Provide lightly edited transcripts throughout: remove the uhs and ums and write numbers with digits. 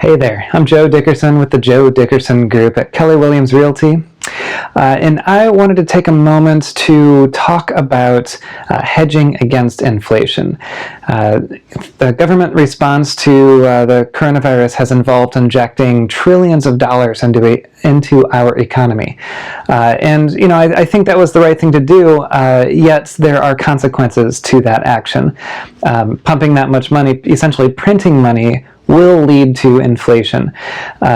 Hey there, I'm Joe Dickerson with the Joe Dickerson Group at Keller Williams Realty. And I wanted to take a moment to talk about hedging against inflation. The government response to the coronavirus has involved injecting trillions of dollars into our economy. And I think that was the right thing to do, yet there are consequences to that action. Pumping that much money, essentially printing money, will lead to inflation.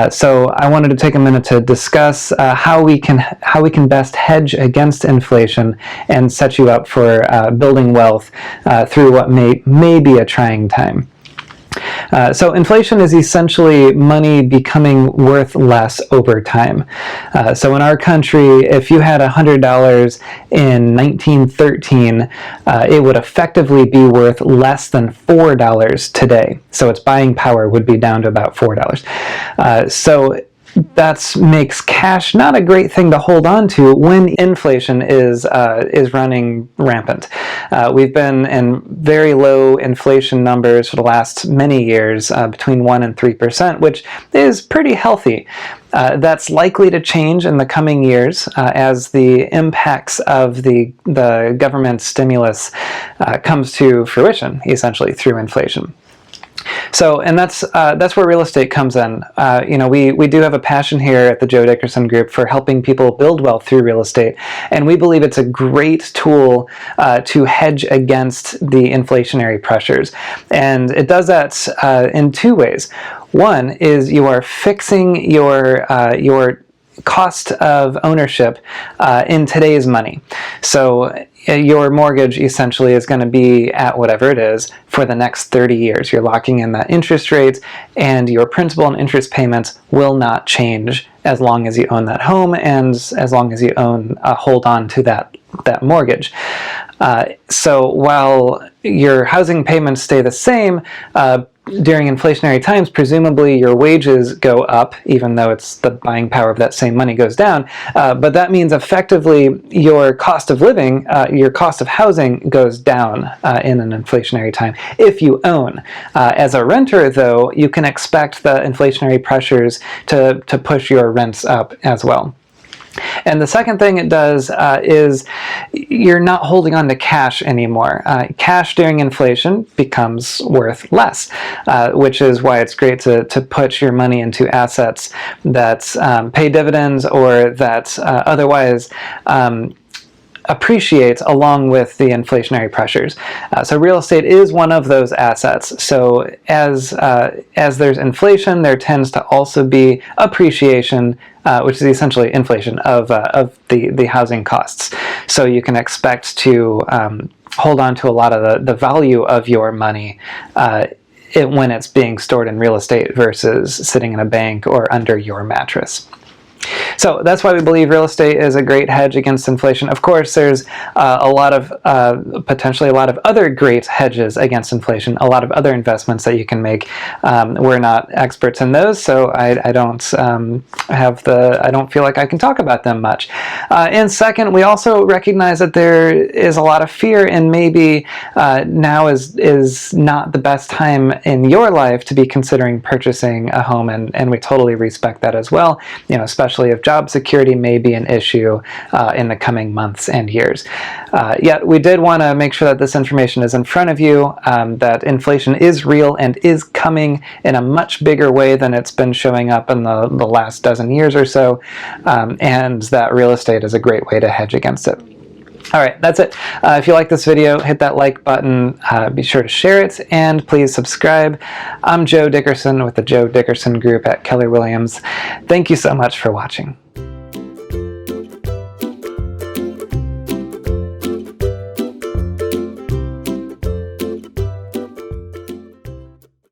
So I wanted to take a minute to discuss how we can best hedge against inflation and set you up for building wealth through what may be a trying time. So inflation is essentially money becoming worth less over time. So in our country, if you had $100 in 1913, it would effectively be worth less than $4 today. So its buying power would be down to about $4. So that makes cash not a great thing to hold on to when inflation is running rampant. We've been in very low inflation numbers for the last many years, between 1% and 3%, which is pretty healthy. That's likely to change in the coming years as the impacts of the government stimulus comes to fruition, essentially through inflation. So, and that's where real estate comes in. We do have a passion here at the Joe Dickerson Group for helping people build wealth through real estate, and we believe it's a great tool to hedge against the inflationary pressures. And it does that in two ways. One is you are fixing your cost of ownership in today's money. So your mortgage essentially is going to be at whatever it is for the next 30 years. You're locking in that interest rate, and your principal and interest payments will not change as long as you own that home and as long as you hold on to that mortgage. So while your housing payments stay the same, during inflationary times, presumably your wages go up, even though it's the buying power of that same money goes down. But that means effectively your cost of living, your cost of housing goes down in an inflationary time if you own. As a renter, though, you can expect the inflationary pressures to push your rents up as well. And the second thing it does is you're not holding on to cash anymore. Cash during inflation becomes worth less, which is why it's great to put your money into assets that pay dividends or that otherwise appreciates along with the inflationary pressures. So real estate is one of those assets. So as there's inflation, there tends to also be appreciation, which is essentially inflation of the housing costs. So you can expect to hold on to a lot of the value of your money when it's being stored in real estate versus sitting in a bank or under your mattress. So that's why we believe real estate is a great hedge against inflation. Of course, there's potentially a lot of other great hedges against inflation, a lot of other investments that you can make. We're not experts in those, so I don't feel like I can talk about them much. And second, we also recognize that there is a lot of fear, and maybe now is not the best time in your life to be considering purchasing a home, and we totally respect that as well. Especially if job security may be an issue in the coming months and years. Yet we did want to make sure that this information is in front of you, that inflation is real and is coming in a much bigger way than it's been showing up in the last dozen years or so, and that real estate is a great way to hedge against it. All right, that's it. If you like this video, hit that like button, be sure to share it, and please subscribe. I'm Joe Dickerson with the Joe Dickerson Group at Keller Williams. Thank you so much for watching.